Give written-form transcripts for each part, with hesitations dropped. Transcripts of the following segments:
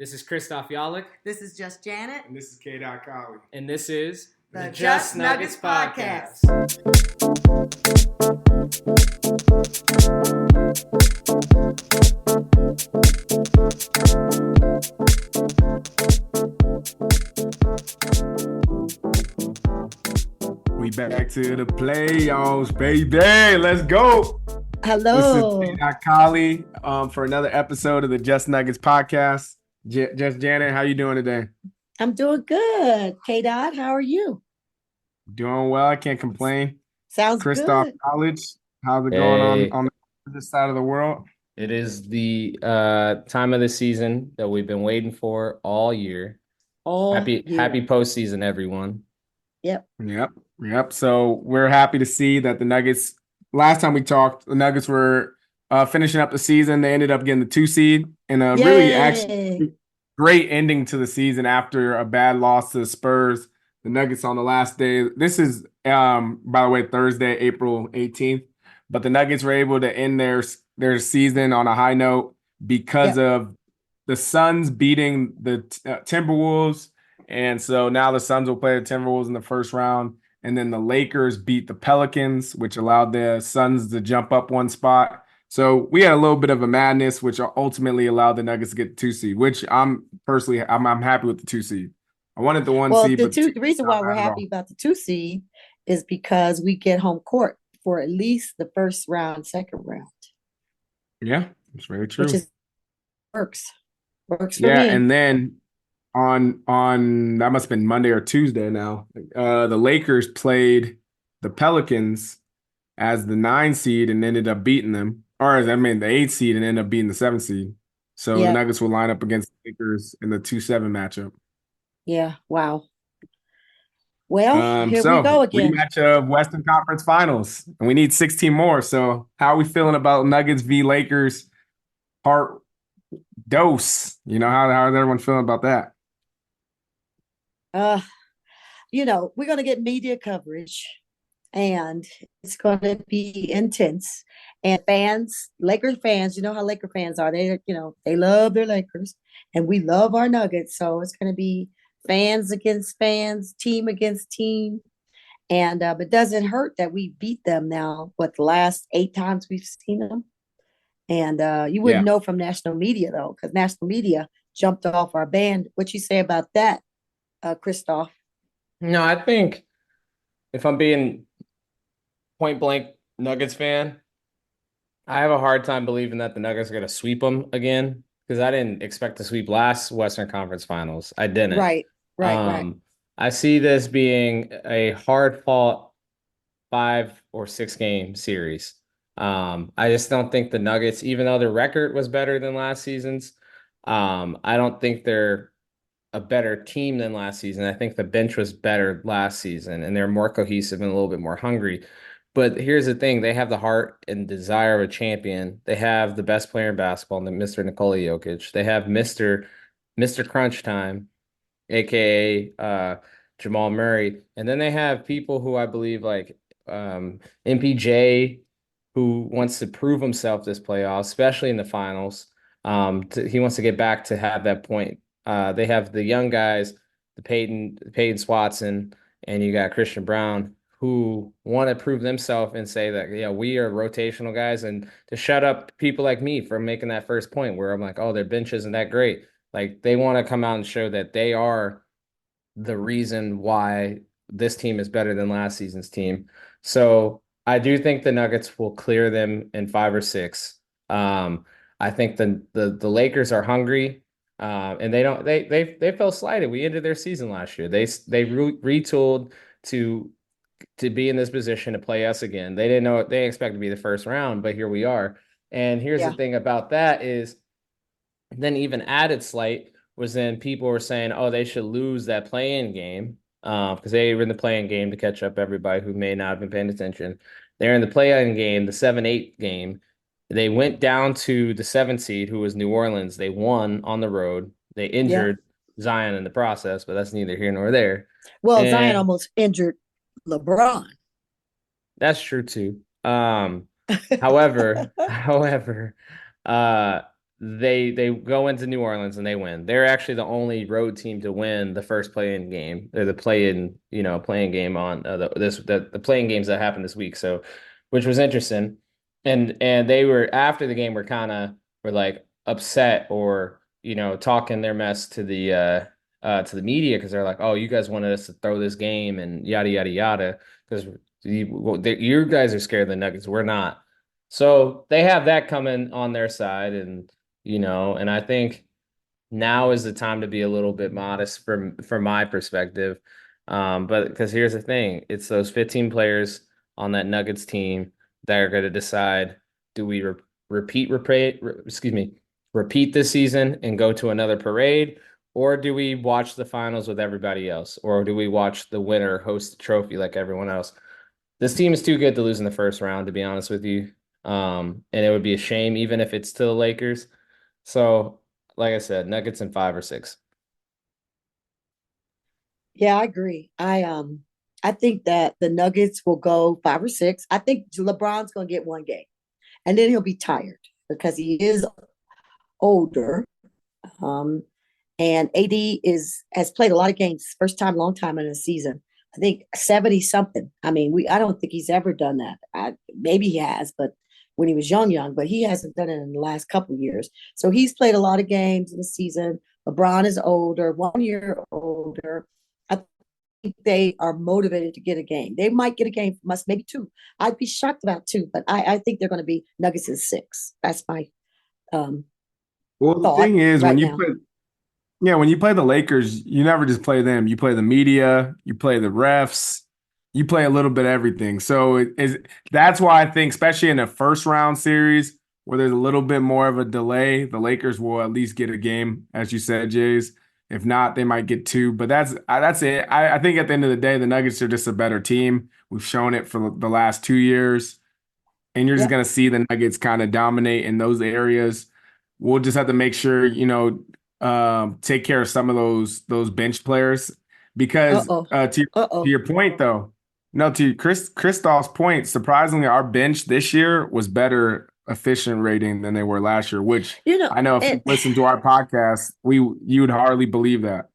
This is Christoph Yalik. This is Just Janet. And this is K. Colley. And this is the Just Nuggets Podcast. We back to the playoffs, baby. Let's go. Hello. This is K. Colley for another episode of the Just Nuggets Podcast. Just Janet, how you doing today? I'm doing good. K. Dot, how are you? Doing well. I can't complain. Sounds Christoph good. College, how's it going on this side of the world? It is the time of the season that we've been waiting for all year. Happy postseason, everyone. Yep. So we're happy to see that the Nuggets, last time we talked, the Nuggets were finishing up the season. They ended up getting the 2 seed and a really actually great ending to the season after a bad loss to the Spurs. The Nuggets on the last day. This is, by the way, Thursday, April 18th. But the Nuggets were able to end their season on a high note because of the Suns beating the Timberwolves. And so now the Suns will play the Timberwolves in the first round. And then the Lakers beat the Pelicans, which allowed the Suns to jump up one spot. So we had a little bit of a madness, which ultimately allowed the Nuggets to get the 2 seed, which I'm happy with the 2 seed. I wanted the 1 seed. The reason why we're happy about the 2 seed is because we get home court for at least the first round, second round. Yeah, it's very true. Which works for me. Yeah, and then on that must have been Monday or Tuesday now, the Lakers played the Pelicans as the 9 seed and ended up beating them. The 8 seed and ended up beating the 7 seed. So the Nuggets will line up against the Lakers in the 2-7 matchup. Yeah, wow. Well, here we go again. Rematch of Western Conference Finals. And we need 16 more. So how are we feeling about Nuggets v. Lakers? Part dose. How is everyone feeling about that? We're going to get media coverage. And it's going to be intense. And Lakers fans, you know how Laker fans are. They love their Lakers. And we love our Nuggets. So it's going to be fans against fans, team against team. And it doesn't hurt that we beat them now, the last 8 times we've seen them. And you wouldn't know from national media, though, because national media jumped off our band. What you say about that, Christoph? No, I think if I'm being point blank Nuggets fan, I have a hard time believing that the Nuggets are going to sweep them again because I didn't expect to sweep last Western Conference Finals. I didn't. Right. I see this being a hard-fought 5 or 6 game series. I just don't think the Nuggets, even though their record was better than last season's, I don't think they're a better team than last season. I think the bench was better last season, and they're more cohesive and a little bit more hungry. But here's the thing. They have the heart and desire of a champion. They have the best player in basketball, Mr. Nikola Jokic. They have Mr. Crunch Time, a.k.a. Jamal Murray. And then they have people who I believe like MPJ, who wants to prove himself this playoff, especially in the finals. He wants to get back to have that point. They have the young guys, the Peyton Swatson, and you got Christian Brown, who want to prove themselves and say that, we are rotational guys, and to shut up people like me from making that first point where I'm like, oh, their bench isn't that great. Like, they want to come out and show that they are the reason why this team is better than last season's team. So I do think the Nuggets will clear them in 5 or 6. I think the Lakers are hungry. And they felt slighted. We ended their season last year. They retooled to be in this position to play us again. They didn't know they expect to be the first round, but here we are. And here's the thing about that is then even added slight was then people were saying, oh, they should lose that play-in game because they were in the play-in game to catch up everybody who may not have been paying attention. They're in the play-in game, the 7-8 game. They went down to the 7 seed, who was New Orleans. They won on the road. They injured Zion in the process, but that's neither here nor there. Well, Zion almost injured LeBron. That's true too. However, they go into New Orleans and they win. They're actually the only road team to win the first play-in game, or the play-in game on the play-in games that happened this week. So, which was interesting, and they were after the game were like upset or talking their mess to the media because they're like, oh, you guys wanted us to throw this game and yada yada yada because you guys are scared of the Nuggets, we're not. So they have that coming on their side, and I think now is the time to be a little bit modest from my perspective. But because here's the thing, it's those 15 players on that Nuggets team that are going to decide, do we repeat this season and go to another parade, or do we watch the finals with everybody else, or do we watch the winner host the trophy like everyone else? This team is too good to lose in the first round, to be honest with you. And it would be a shame even if it's to the Lakers. So, like I said, Nuggets in 5 or 6. Yeah, I agree. I think that the Nuggets will go 5 or 6. I think LeBron's gonna get one game and then he'll be tired because he is older. Um, and AD has played a lot of games, first time, long time in a season. I think 70 something. I mean, I don't think he's ever done that. Maybe he has, but when he was young, but he hasn't done it in the last couple of years. So he's played a lot of games in the season. LeBron is older, 1 year older. I think they are motivated to get a game. They might get a game from us, maybe two. I'd be shocked about two, but I think they're going to be Nuggets in 6. That's my um, Well, the thought thing is, right now. when you play the Lakers, you never just play them. You play the media, you play the refs, you play a little bit of everything. So that's why I think, especially in a first round series where there's a little bit more of a delay, the Lakers will at least get a game, as you said, Jays. If not, they might get two. But that's it. I think at the end of the day, the Nuggets are just a better team. We've shown it for the last 2 years, and you're just Yep. going to see the Nuggets kind of dominate in those areas. We'll just have to make sure, take care of some of those bench players Uh because oh. Uh to oh. your point though, no, to Christoph's point, surprisingly, our bench this year was better efficient rating than they were last year. Which You know, I know if you and listen to our podcast, you would hardly believe that.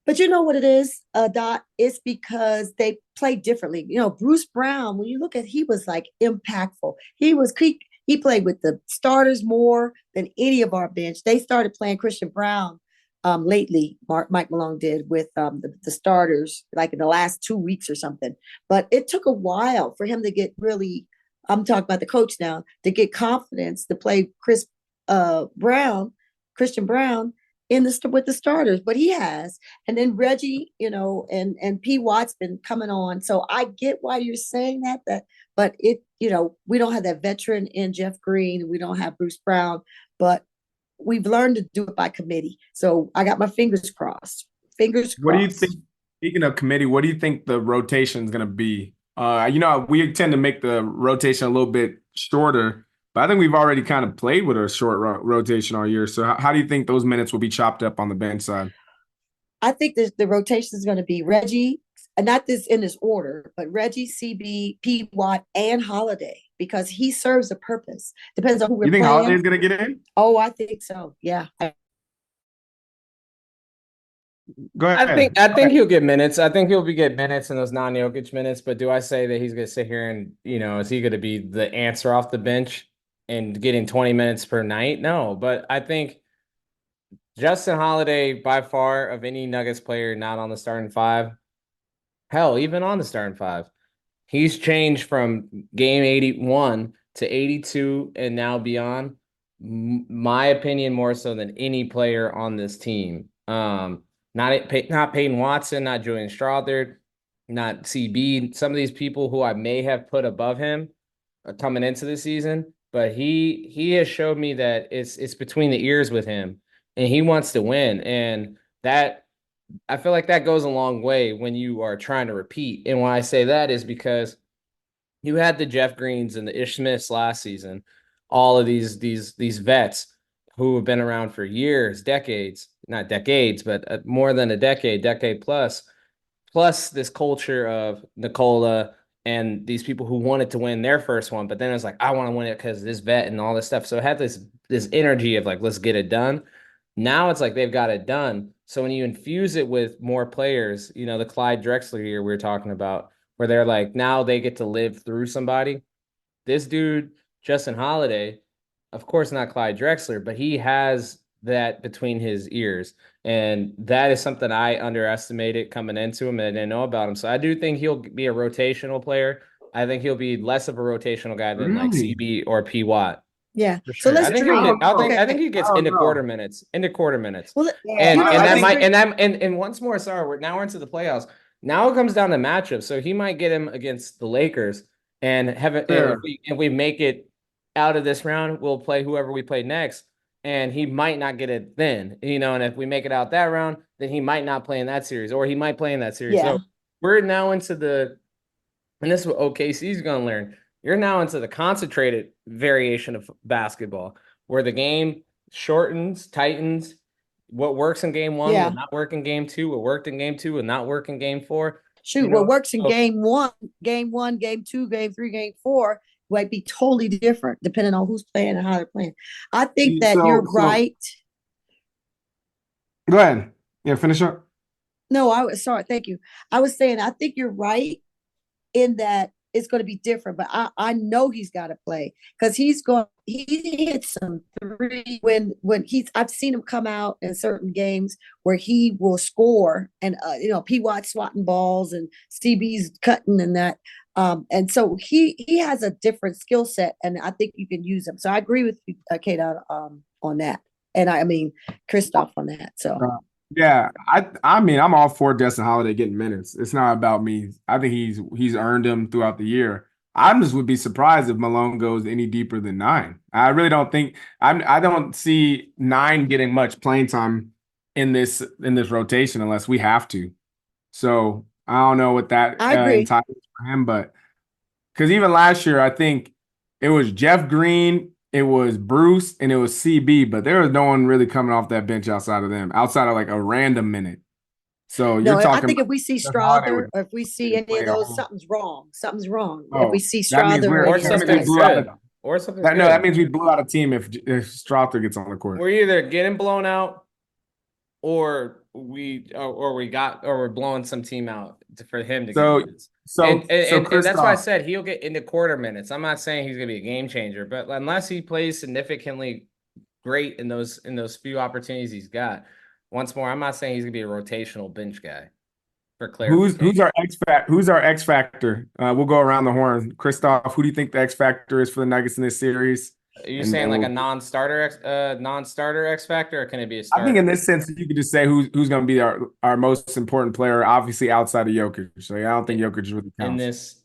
but you know what it is, Dot? It's because they play differently. Bruce Brown, when you look at, he was like impactful. He played with the starters more than any of our bench. They started playing Christian Brown lately. Mike Malone did with the starters, like in the last 2 weeks or something. But it took a while for him to get really. I'm talking about the coach now, to get confidence to play Christian Brown with the starters, but he has. And then Reggie, and P Watt's been coming on. So I get why you're saying that, but we don't have that veteran in Jeff Green, we don't have Bruce Brown, but we've learned to do it by committee. So I got my fingers crossed. Fingers What do you think? crossed. Speaking of committee, what do you think the rotation is going to be? We tend to make the rotation a little bit shorter, but I think we've already kind of played with a short rotation all year. So how do you think those minutes will be chopped up on the bench side? I think the rotation is going to be Reggie, not this in this order, but Reggie, CB, P Watt, and Holiday, because he serves a purpose. Depends on who we're You think Holiday's playing. going to get in? Oh, I think so. Yeah. Go I ahead. think I think he'll get minutes. I think he'll get minutes in those non-Jokic minutes. But do I say that he's going to sit here and is he going to be the answer off the bench and getting 20 minutes per night? No, but I think Justin Holiday, by far of any Nuggets player not on the starting five, hell, even on the starting five, he's changed from game 81 to 82 and now beyond. My opinion, more so than any player on this team. Not Peyton Watson, not Julian Strawther, not CB. Some of these people who I may have put above him coming into the season, but he has showed me that it's between the ears with him, and he wants to win, and that I feel like that goes a long way when you are trying to repeat. And when I say that is because you had the Jeff Greens and the Ish Smiths last season, all of these vets who have been around for years, decades, not decades, but more than a decade plus this culture of Nikola and these people who wanted to win their first one, but then it was like, I want to win it because this vet and all this stuff. So it had this energy of like, let's get it done. Now it's like they've got it done. So when you infuse it with more players, the Clyde Drexler year we were talking about, where they're like, now they get to live through somebody. This dude, Justin Holiday, of course not Clyde Drexler, but he has that between his ears. And that is something I underestimated coming into him and I didn't know about him. So I do think he'll be a rotational player. I think he'll be less of a rotational guy than like Really? CB or P Watt. Yeah. For So sure. let's I think dream. I think Okay. he I gets don't into know. quarter minutes. Into quarter minutes. Well, And I that let's think might dream. and once more, sorry, we're into the playoffs. Now it comes down to matchups. So he might get him against the Lakers and have it fair. if we make it out of this round, we'll play whoever we play next. And he might not get it then, and if we make it out that round, then he might not play in that series, or he might play in that series. Yeah. So we're now into and this is what OKC's going to learn. You're now into the concentrated variation of basketball where the game shortens, tightens. What works in game one will Yeah. not work in game two. What worked in game two will not work in game four. Shoot, what works in game one, game two, game three, game four might be totally different depending on who's playing and how they're playing. I think that you're So right. go ahead. Yeah, finish up. No, I was sorry. Thank you. I was saying, I think you're right in that it's going to be different, but I know he's got to play because he hit some three I've seen him come out in certain games where he will score and P Watt swatting balls and CB's cutting and that. And so he has a different skill set and I think you can use him. So I agree with you, Kate, on that. And I mean, Christoph on that. So Yeah, I mean, I'm all for Justin Holiday getting minutes. It's not about me. I think he's earned them throughout the year. I just would be surprised if Malone goes any deeper than 9. I really don't think I don't see 9 getting much playing time in this rotation unless we have to. So I don't know what that I agree. entitles for him, but because even last year, I think it was Jeff Green, it was Bruce, and it was CB, but there was no one really coming off that bench outside of them, outside of like a random minute. So you're No, I talking think about if we see Justin Holiday Strother would or if we see any of play a those, whole. something's wrong. Something's wrong. If we Oh, see that means Strother or or any of those that means we something's guys. blew out good. a, Or something's that no, that good. means we blew out a team if Strother gets on the court. We're either getting blown out or we're blowing some team out for him to get So minutes. And so so and that's why I Christoph, said he'll get into quarter minutes. I'm not saying he's gonna be a game changer, but unless he plays significantly great in those few opportunities he's got. Once more, I'm not saying he's gonna be a rotational bench guy for who's clarification. our X factor? We'll go around the horn. Christoph, who do you think the X factor is for the Nuggets in this series? Are you And saying like a we'll non-starter X factor, or can it be a I think starter? in this sense, you could just say who's going to be our most important player, obviously outside of Jokic. So yeah, I don't think Jokic really In counts.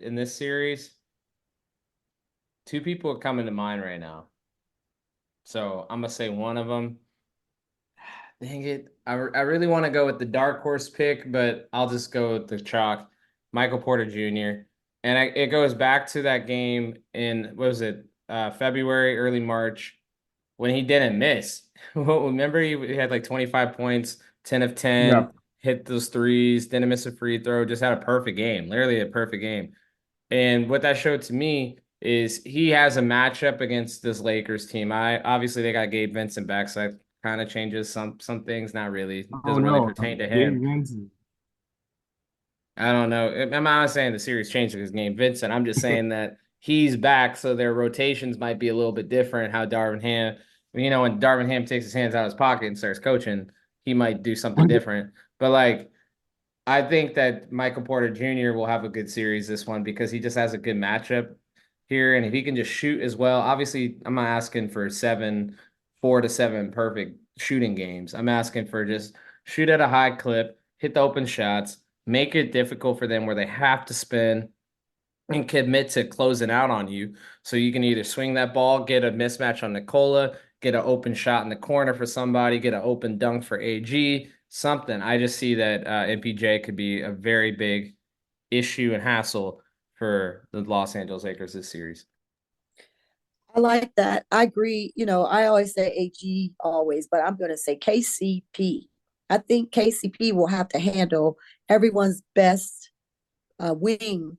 this series, two people are coming to mind right now. So I'm gonna say one of them. Dang it. I really want to go with the dark horse pick, but I'll just go with the chalk. Michael Porter Jr. And it goes back to that game in, what was it, February, early March, when he didn't miss. Well, remember, he had like 25 points, 10 of Yeah. 10, hit those threes, didn't miss a free throw, just had a perfect game, literally a perfect game. And what that showed to me is he has a matchup against this Lakers team. Obviously they got Gabe Vincent back, so that kind of changes some things. Not really, Oh doesn't really no, pertain to Gabe him. Vincent. I don't know. I'm not saying the series changed because Gabe Vincent. I'm just saying that he's back, so their rotations might be a little bit different. How Darvin Ham, when Darvin Ham takes his hands out of his pocket and starts coaching, he might do something different. But like, I think that Michael Porter Jr. will have a good series this one because he just has a good matchup here. And if he can just shoot as well, obviously, I'm not asking for 4 to 7 perfect shooting games. I'm asking for just shoot at a high clip, hit the open shots, make it difficult for them where they have to spin and commit to closing out on you. So you can either swing that ball, get a mismatch on Nicola, get an open shot in the corner for somebody, get an open dunk for AG, something. I just see that MPJ could be a very big issue and hassle for the Los Angeles Lakers this series. I like that. I agree. I always say AG always, but I'm going to say KCP. I think KCP will have to handle everyone's best wing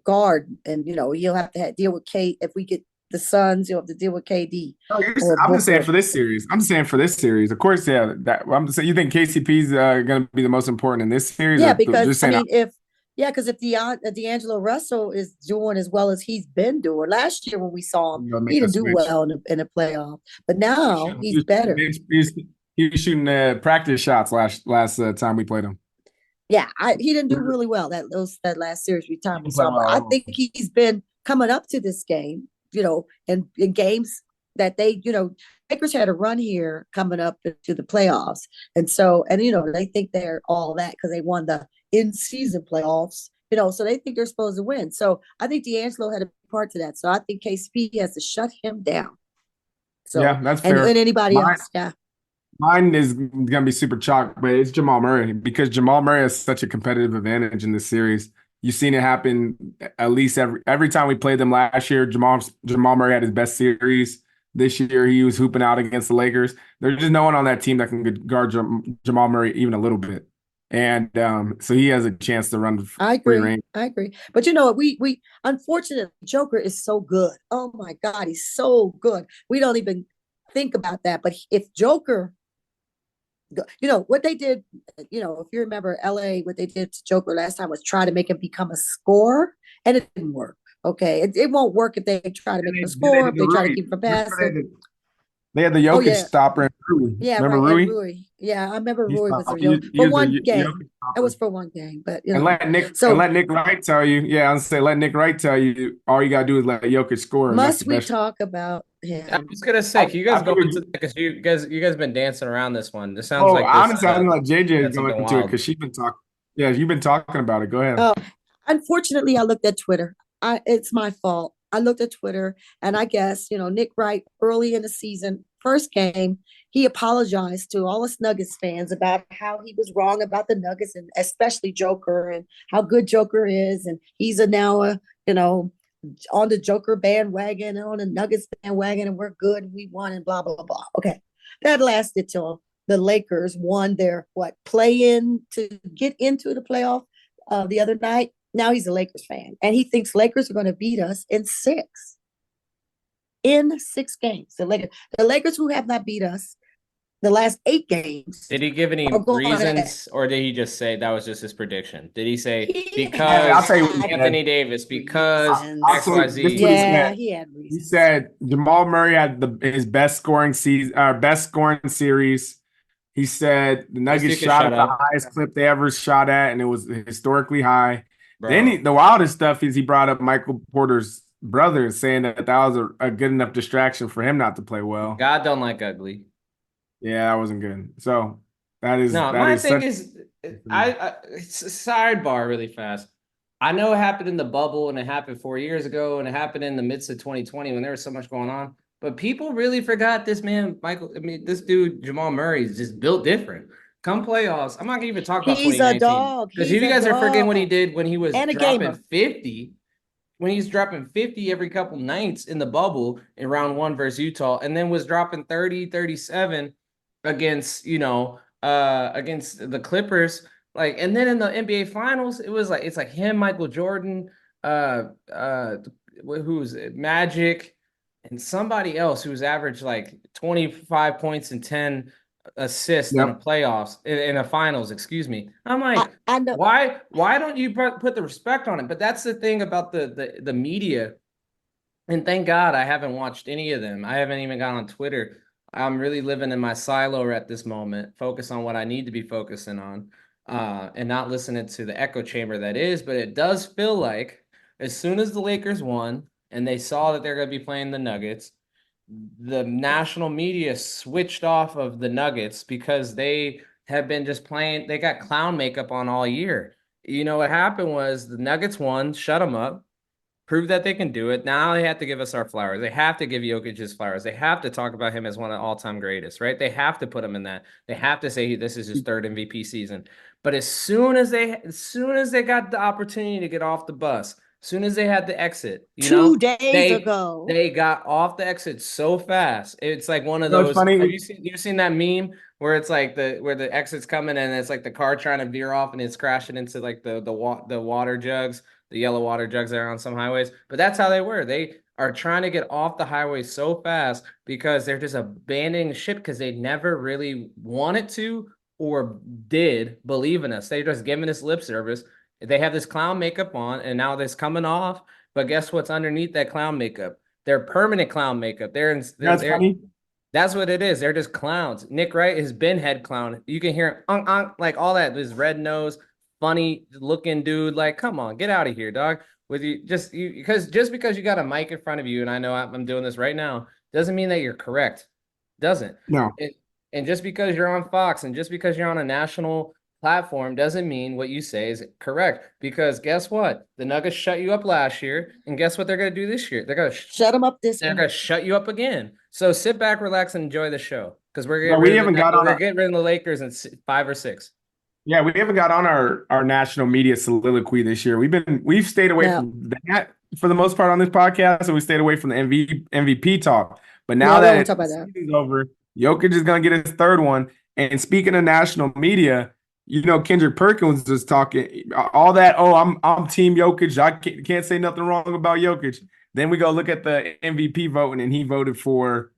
guard, and you'll have to deal with K. If we get the Suns, you'll have to deal with KD or I'm just saying Booker. for this series. I'm just saying for this series. Of course, yeah. I'm just saying. You think KCP's going to be the most important in this series, Yeah, or because just I saying? mean, because if D'Angelo Russell is doing as well as he's been doing last year when we saw him, Make he a didn't do switch. well in the playoff, but now He he's was, better. he was shooting practice shots last time we played him. Yeah, he didn't do really well that last series He time we didn't play saw him. But I well. think he's been coming up to this game, and in games that Lakers had a run here coming up to the playoffs, and they think they're all that because they won the in-season playoffs, so they think they're supposed to win. So I think D'Angelo had a part to that. So I think KCP has to shut him down. So Yeah, that's and fair. anybody else, yeah. Mine is gonna be super chalk, but it's Jamal Murray because Jamal Murray has such a competitive advantage in this series. You've seen it happen at least every time we played them last year. Jamal Murray had his best series. This year he was hooping out against the Lakers. There's just no one on that team that can guard Jamal Murray even a little bit, and so he has a chance to run I free agree. reign. I agree. But we unfortunately Joker is so good. Oh my God, he's so good. We don't even think about that. But if Joker, what they did, if you remember LA, what they did to Joker last time was try to make him become a scorer, and it didn't work. Okay. It won't work if they try to make him a Then they scorer, did if the they try to Rui. keep him Remember passive. they had the Oh Jokic yeah. stopper and Rui. Yeah, Remember right. And Rui? Rui. Yeah, I remember He Rui was stopped. for Was a one game. Jokic It stopper. was for one game, but And so let Nick Wright tell you. Yeah, I'm say let Nick Wright tell you. All you gotta do is let Jokic score, and that's the must we best. talk about I him? was gonna say, can you I guys go figured. into that because you guys been dancing around this one. This sounds Oh, like this honestly, I'm gonna let JJ that's go something into it wild. because she's been talking. Yeah, you've been talking about it. Go ahead. Oh, unfortunately, I looked at Twitter. It's my fault. I looked at Twitter, and I guess Nick Wright early in the season, first game, he apologized to all us Nuggets fans about how he was wrong about the Nuggets and especially Joker and how good Joker is, and he's now on the Joker bandwagon and on the Nuggets bandwagon, and we're good, and we won, and blah blah blah. Okay, that lasted till the Lakers won their play in to get into the playoff the other night. Now he's a Lakers fan, and he thinks Lakers are going to beat us in six. In 6 games, the Lakers who have not beat us the last 8 games Did he give any are going to. reasons, or did he just say that was just his prediction? Did he say He Yeah, I'll because tell you what he had said. Anthony Davis, because reasons. I'll tell you, this is XYZ? what he Yeah, said. he had He reasons. said Jamal Murray had his best scoring season, best scoring series. He said the This Nuggets dude can shot shut at the up, highest clip they ever shot at, and it was historically high. bro. The wildest stuff is he brought up Michael Porter's brother, saying that was a good enough distraction for him not to play well. God don't like ugly. Yeah, that wasn't good. So No, that my is thing such. is, it's a sidebar really fast. I know it happened in the bubble and it happened 4 years ago and it happened in the midst of 2020 when there was so much going on. But people really forgot this man, Michael. I mean, this dude, Jamal Murray, is just built different. Come playoffs, I'm not gonna even talk about He's a 2019 dog. because He's you a guys are forgetting what he dog did when he was and a dropping gamer. 50, when he's dropping 50 every couple nights in the bubble in round one versus Utah, and then was dropping 30, 37 against, against the Clippers. Like, and then in the NBA finals, it's like him, Michael Jordan, uh who's Magic, and somebody else who's averaged like 25 points and 10 assists in the Yep. playoffs in the finals, excuse me. I'm I, like, I know. why don't you put the respect on it? But that's the thing about the media. And thank God I haven't watched any of them. I haven't even gone on Twitter. I'm really living in my silo at this moment, focus on what I need to be focusing on, and not listening to the echo chamber that is. But it does feel like as soon as the Lakers won and they saw that they're going to be playing the Nuggets, the national media switched off of the Nuggets because they have been just playing. They got clown makeup on all year. You know what happened was the Nuggets won, shut them up, prove that they can do it. Now they have to give us our flowers. They have to give Jokic his flowers. They have to talk about him as one of the all-time greatest, right? They have to put him in that. They have to say this is his third MVP season. But as soon as they got the opportunity to get off the bus, as soon as they had the exit, 2 days they ago. they got off the exit so fast. It's like one of You know, it's those. funny. Have you seen that meme where it's like where the exit's coming and it's like the car trying to veer off and it's crashing into like the water jugs? the yellow water jugs that are on some highways, but that's how they were. They are trying to get off the highway so fast because they're just abandoning ship because they never really wanted to or did believe in us. They're just giving us lip service. They have this clown makeup on, and now this coming off. But guess what's underneath that clown makeup? They're permanent clown makeup. That's funny. That's what it is. They're just clowns. Nick Wright has been head clown. You can hear like all that. This red nose, funny looking dude. Like, come on, get out of here, dog. With you, just because you got a mic in front of you, and I know I'm doing this right now, doesn't mean that you're correct. Doesn't. No. And just because you're on Fox and just because you're on a national platform doesn't mean what you say is correct. Because guess what? The Nuggets shut you up last year, and guess what they're going to do this year? They're going to shut them up they're going to shut you up again. So sit back, relax, and enjoy the show because we're getting rid of the Lakers in 5 or 6. Yeah, we haven't got on our national media soliloquy this year. We've stayed away from that for the most part on this podcast, and we stayed away from the MVP talk. But now that the season's over, Jokic is going to get his third one. And speaking of national media, Kendrick Perkins was talking all that. Oh, I'm Team Jokic. I can't say nothing wrong about Jokic. Then we go look at the MVP voting, and he voted for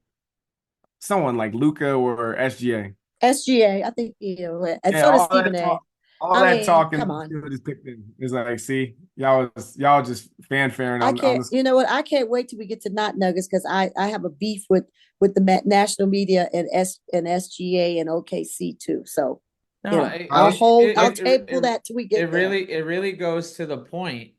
someone like Luka or SGA. SGA, I think, and so does Stephen A. All that talking, come on. Just picked in. It's like, see, y'all just fanfaring. I can't. You know what? I can't wait till we get to not Nuggets because I have a beef with the national media and SGA and OKC too. So I'll table that till we get there. It really goes to the point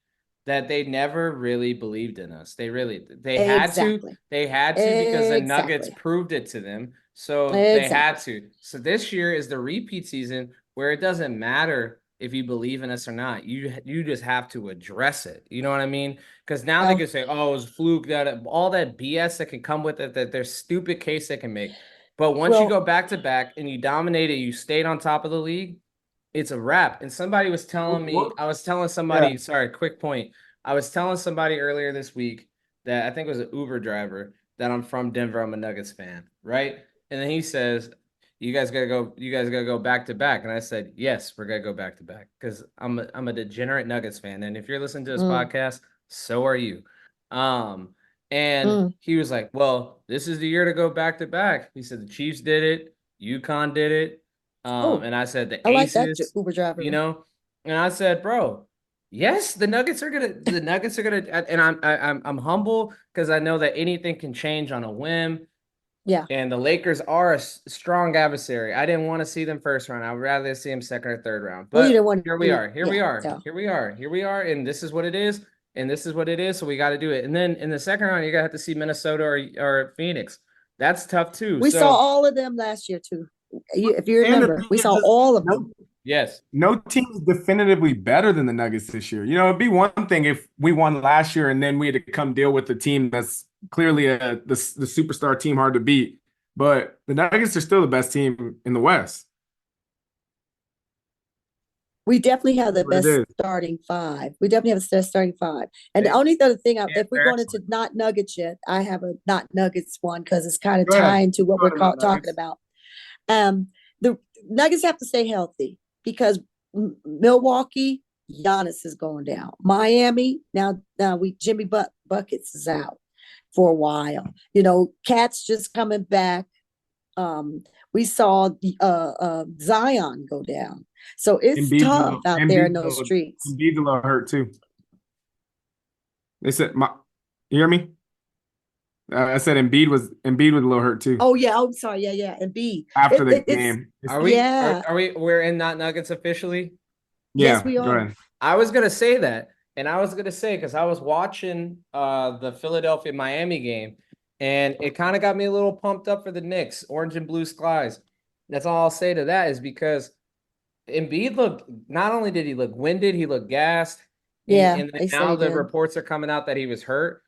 that they never really believed in us. They had to because the Nuggets proved it to them. So they had to. So this year is the repeat season where it doesn't matter if you believe in us or not. You just have to address it. You know what I mean? Because now they can say, "Oh, it was fluke." That all that BS that can come with it. That there's stupid case they can make. But once you go back to back and you dominated, you stayed on top of the league. It's a wrap. And somebody was telling me, I was telling somebody, sorry, quick point. I was telling somebody earlier this week that I think it was an Uber driver that I'm from Denver. I'm a Nuggets fan, right? And then he says, you guys gotta go back to back. And I said, yes, we're gonna go back to back because I'm a degenerate Nuggets fan. And if you're listening to this podcast, so are you. And he was like, well, this is the year to go back to back. He said the Chiefs did it, UConn did it. And I said the Aces, like that Uber driver. And I said, bro, yes, the Nuggets are gonna, and I'm humble because I know that anything can change on a whim. Yeah. And the Lakers are a strong adversary. I didn't want to see them first round. I would rather see them second or third round. But here we are. Here we are. And this is what it is. And this is what it is. So we got to do it. And then in the second round, you're going to have to see Minnesota or Phoenix. That's tough too. We saw all of them last year too. If you remember, we saw all of them. Yes. No team is definitively better than the Nuggets this year. It'd be one thing if we won last year and then we had to come deal with a team that's clearly the superstar team hard to beat. But the Nuggets are still the best team in the West. We definitely have the best starting five. And the only other thing, if we're going into not Nuggets yet, I have a not Nuggets one because it's kind of tying to what we're talking about. The Nuggets have to stay healthy because Milwaukee, Giannis is going down. Miami, now Jimmy Buckets is out for a while. Cat's just coming back. We saw Zion go down. So it's tough out there in those streets. Embiid's a little hurt too. They said, you hear me? I said Embiid was a little hurt too. Oh yeah, I'm sorry. Yeah, Embiid. After the game. Are we? Yeah. We're in not Nuggets officially? Yeah, yes, we are. I was gonna say that, and I was gonna say because I was watching the Philadelphia Miami game, and it kind of got me a little pumped up for the Knicks, orange and blue skies. That's all I'll say to that is because Embiid looked. Not only did he look winded, he looked gassed. Yeah, and now the reports are coming out that he was hurt.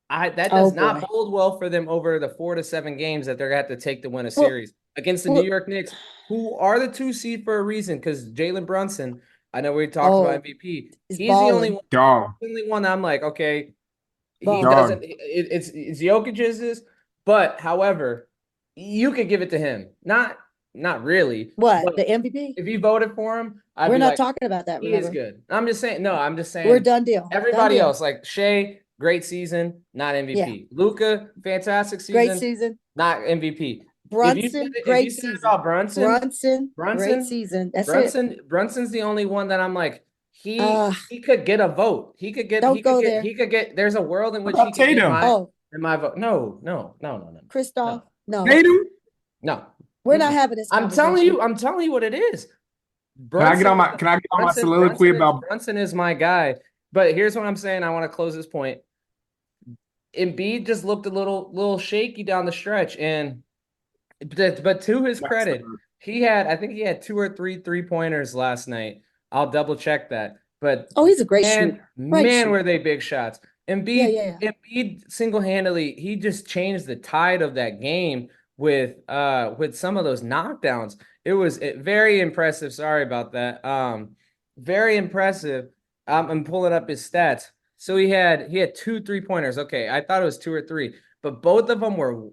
That does not bode well for them over the 4 to 7 games that they're going to have to take to win a series against the New York Knicks, who are the 2 seed for a reason. Because Jalen Brunson, I know we talked about MVP. He's the only one that I'm like, okay, he doesn't. It's Jokic's, but however, you could give it to him. Not not really. What, But the MVP? if you voted for him, I'd We're be not like, talking about that, he is remember? good. I'm just saying, no, I'm just We're saying done deal. Done everybody deal. else, like Shea, great season, not MVP. Luka, fantastic Great season, season. not MVP. Brunson, If you great said season. about Great season. That's it. Brunson's the only one that I'm like, Uh, he could get a vote. Don't go there. There's a world in What which he about could get Tatum? my vote. No. Christoph, no. Tatum? No. We're not having this I'm conversation. telling you what it is. Can I get on my soliloquy about Brunson is my guy. But here's what I'm saying. I want to close this point. Embiid just looked a little shaky down the stretch, but to his credit, I think he had 2 or 3 3-pointers last night. I'll double check that. But he's a great shooter. were they big shots. Yeah. Embiid single-handedly, he just changed the tide of that game with some of those knockdowns. It was very impressive. Sorry about that. Very impressive. I'm pulling up his stats. So he had 2 3-pointers. Okay, I thought it was 2 or 3, but both of them were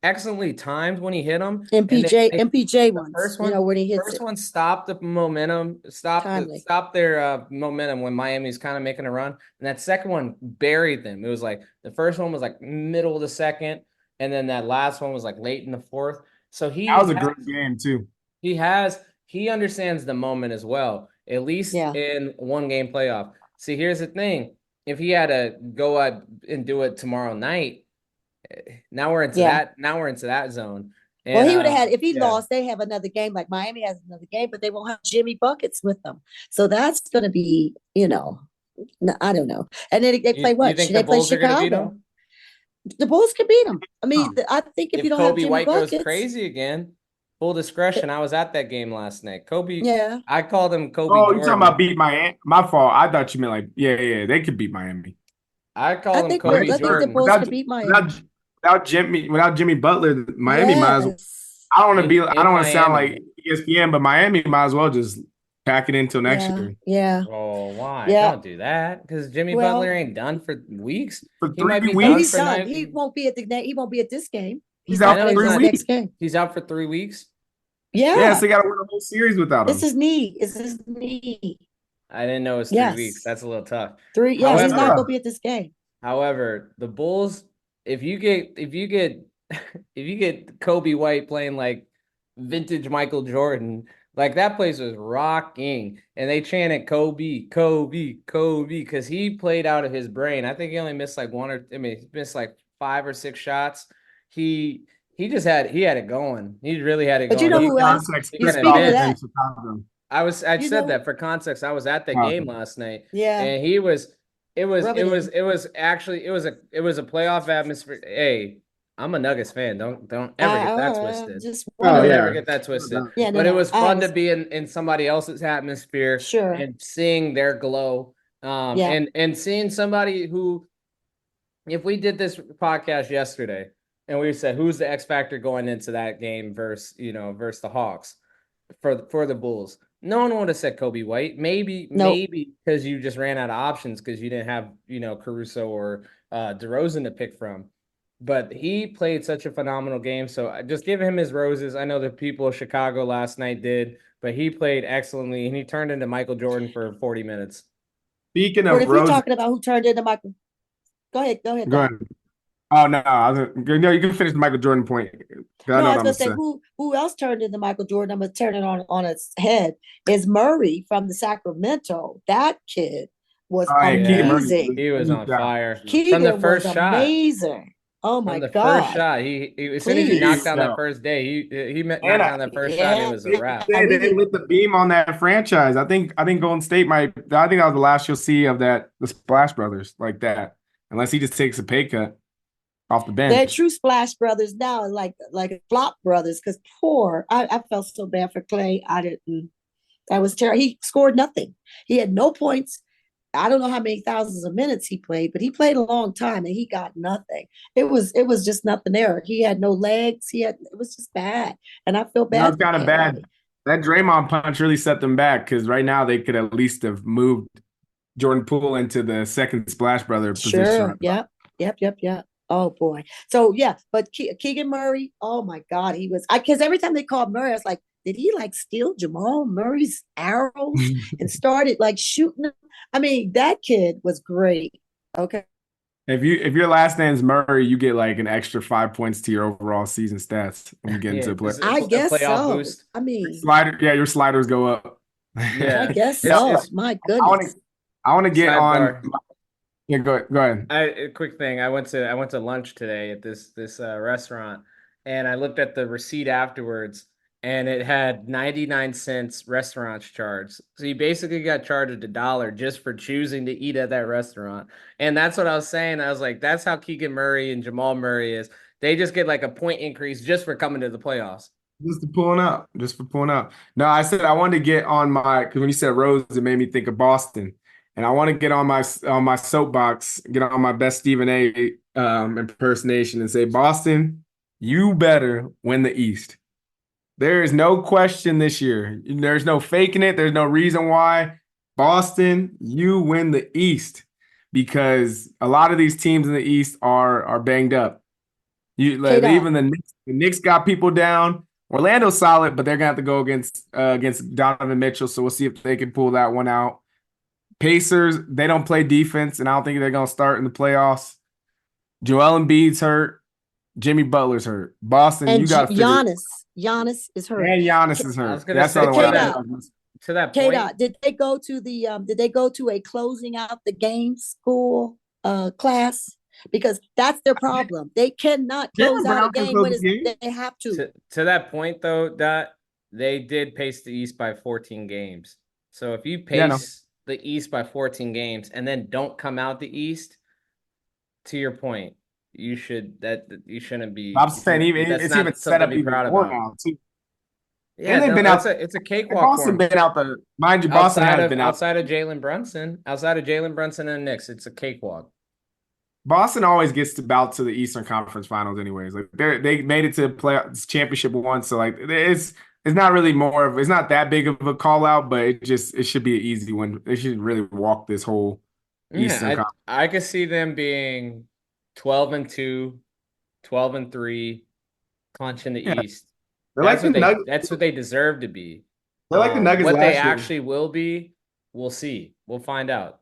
excellently timed when he hit them. MPJ ones. First one, when he hits first it. one stopped the momentum, stopped their momentum when Miami's kind of making a run, and that second one buried them. It was like the first one was like middle of the second, and then that last one was like late in the fourth. So that was a great game too. He understands the moment as well, at least in one game playoff. See, here's the thing. If he had to go out and do it tomorrow night, now we're into that zone. And, well, he would have had, if he lost, they have another game. Like Miami has another game, but they won't have Jimmy buckets with them. So that's going to be, I don't know. And then they play what? You think they the Bulls play are going to beat Chicago? them? The Bulls could beat them. I mean, I think if you don't Kobe have Jimmy White buckets, goes crazy again. Full discretion. I was at that game last night. Kobe. Yeah. I called him Kobe. Oh, Jordan. you're talking about beat Miami? My fault. I thought you meant like, yeah, they could beat Miami. I called him Kobe Jordan. I think the Bulls could beat Miami. Without Jimmy Butler, Miami might as well. I don't want to sound like ESPN, but Miami might as well just pack it until next year. Yeah. Oh, why? Yeah. Don't do that, because Jimmy Butler ain't done for weeks. For 3 weeks, he's done. He won't be at he won't be at this game. He's out for 3 weeks. He's out for 3 weeks. Yeah. So they got to win a whole series without him. It's his knee. I didn't know it was 3 weeks. That's a little tough. 3. Yeah, he's not gonna be at this game. However, the Bulls, if you get Kobe White playing like vintage Michael Jordan, like that place was rocking, and they chanted Kobe, because he played out of his brain. I think he only missed like he missed like 5 or 6 shots. He had it going. He really had it going. But you know who else? Speaking of that, I said that for context. I was at the game last night. Yeah. And it was a playoff atmosphere. Hey, I'm a Nuggets fan. Don't ever get that twisted. Never get that twisted. Yeah, but it was fun to be in somebody else's atmosphere, and seeing their glow. And seeing somebody who, if we did this podcast yesterday and we said who's the X factor going into that game versus the Hawks for the Bulls, no one would have said Kobe White. Maybe because you just ran out of options because you didn't have Caruso or DeRozan to pick from. But he played such a phenomenal game, so just give him his roses. I know the people of Chicago last night did, but he played excellently, and he turned into Michael Jordan for 40 minutes. Speaking of if you're talking about who turned into Michael, go ahead. Go ahead. Oh no, you can finish the Michael Jordan point. I was going to say who else turned into Michael Jordan. I'm going to turn it on its head. Is Murray from the Sacramento? That kid was amazing. He was on fire from the first shot. Amazing. Oh my God! First shot, he as soon as he knocked down that first day, he knocked down that first shot. It was a wrap. They lit the beam on that franchise. I think Golden State I think that was the last you'll see of the Splash Brothers like that, unless he just takes a pay cut off the bench. They're true Splash Brothers now, like Flop Brothers. Because I felt so bad for Clay. I didn't. That was terrible. He scored nothing. He had no points. I don't know how many thousands of minutes he played, but he played a long time and he got nothing. It was just nothing there. He had no legs. It was just bad. And I feel bad. That was kind of bad. That Draymond punch really set them back, because right now they could at least have moved Jordan Poole into the second Splash Brother position. Yep. Oh boy. So yeah, but Keegan Murray, oh my God, he was. I because every time they called Murray, I was like, did he like steal Jamal Murray's arrows and started like shooting them? I mean, that kid was great. Okay. If your last name's Murray, you get like an extra 5 points to your overall season stats when you get Yeah, into this play. is I a guess playoff so. boost. I mean, Slider, yeah, your sliders go up. I Yeah, guess Yeah, so. it's My I want to goodness. I want to get on. sidebar. Yeah, go ahead. A quick thing. I went to lunch today at this restaurant, and I looked at the receipt afterwards, and it had 99 cents restaurant charge. So you basically got charged $1 just for choosing to eat at that restaurant. And that's what I was saying. I was like, that's how Keegan Murray and Jamal Murray is. They just get like a point increase just for coming to the playoffs. Just for pulling up, just for pulling up. No, I said I wanted to get on my because when you said Rose, it made me think of Boston, and I want to get on my soapbox, get on my best Stephen A. Impersonation, and say, Boston, you better win the East. There is no question this year. There's no faking it. There's no reason why. Boston, you win the East because a lot of these teams in the East are banged up. You K like Dot. even the Knicks got people down. Orlando's solid, but they're gonna have to go against Donovan Mitchell. So we'll see if they can pull that one out. Pacers, they don't play defense, and I don't think they're gonna start in the playoffs. Joel Embiid's hurt. Jimmy Butler's hurt. Boston, And you got to figure. Giannis is hurt. And Giannis K, is I hurt. was gonna That's the say other to one. Dot. to that K point. Dot. Did they go to a closing out the game school class? Because that's their problem. They cannot close Jalen out a Brown can game close when the game. they have to. To that point though, Dot, they did pace the East by 14 games. So if you Yeah, no. pace the East by 14 games and then don't come out the East, to your point, you shouldn't I'm be saying even that's it's even not set something to up be even proud more about. now too. And Yeah, they've no, been out. it's a cakewalk for Boston them. been out the mind you. Boston has been out. Outside of Jalen Brunson and the Knicks, it's a cakewalk. Boston always gets to the Eastern Conference Finals, anyways. Like they made it to play championship once, so like it's not really more of it's not that big of a call out, but it should be an easy one. They should really walk this whole Eastern Yeah, Conference. I could see them being 12-2, 12-3, clinching the Yeah, East. they're like the Nuggets. That's what they deserve to be. They're like the Nuggets What they last year. actually will be, we'll see. We'll find out.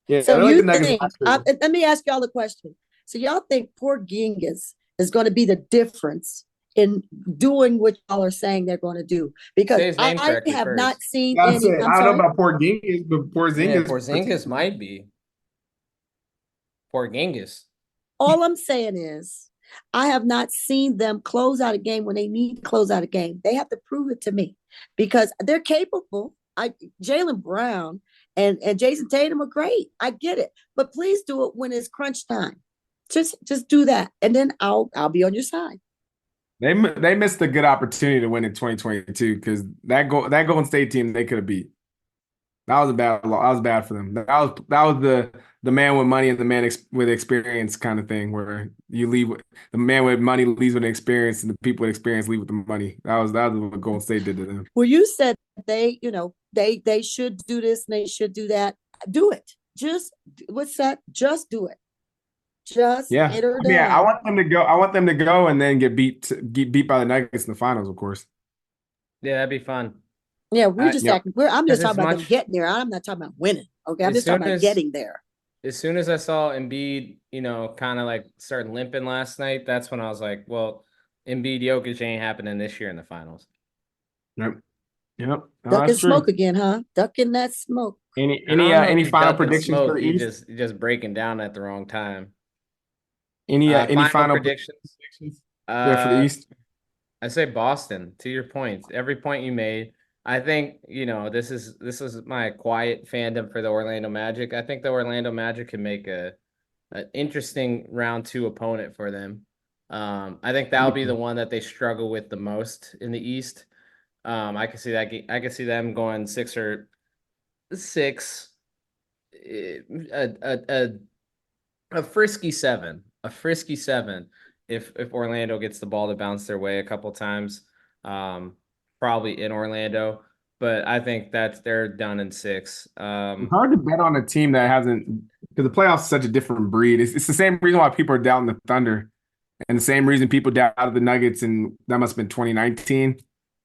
Yeah, So they're like the you Nuggets think? last year. Let me ask y'all a question. So y'all think poor Gingas is going to be the difference in doing what y'all are saying they're going to do? Because Say his name I correctly have not first. seen I any. said I'm I don't know sorry. about Porzingis, but Yeah, Porzingis Porzingis might be. Porzingis. All I'm saying is, I have not seen them close out a game when they need to close out a game. They have to prove it to me because they're capable. Jalen Brown and Jason Tatum are great. I get it, but please do it when it's crunch time. Just do that, and then I'll be on your side. They missed a good opportunity to win in 2022 because that Golden State team they could have beat. That was a bad. That was bad for them. That was the man with money and the man with experience kind of thing, where you leave the man with money leaves with experience, and the people with experience leave with the money. That was what Golden State did to them. Well, you said they should do this and they should do that. Do it. Just what's that? Just do it. Just Yeah, get her I mean, I done. want them to go. I want them to go and then get beat by the Nuggets in the finals, of course. Yeah, that'd be fun. Yeah, we're I, just Yep. acting. I'm Because just talking about them getting there. I'm not talking about winning. Okay, I'm as just soon talking about as getting there. as soon as I saw Embiid, kind of like start limping last night, that's when I was like, well, Embiid Jokic ain't happening this year in the finals. Yep. Yep. No, Ducking that's true. smoke again, huh? Ducking that smoke. Any I any don't uh, know if any he's final ducking predictions for smoke. the He East? just breaking down at the wrong time. Any Final final predictions. predictions? Yeah, for the Uh, East. I say Boston. To your point, every point you made, I think this is my quiet fandom for the Orlando Magic. I think the Orlando Magic can make an interesting round two opponent for them. I think that'll be the one that they struggle with the most in the East. I can see that. I can see them going 6 or 6, a frisky 7, if Orlando gets the ball to bounce their way a couple times, probably in Orlando. But I think they're done in 6. It's hard to bet on a team that because the playoffs is such a different breed. It's the same reason why people are doubting the Thunder, and the same reason people doubted the Nuggets, and that must have been 2019.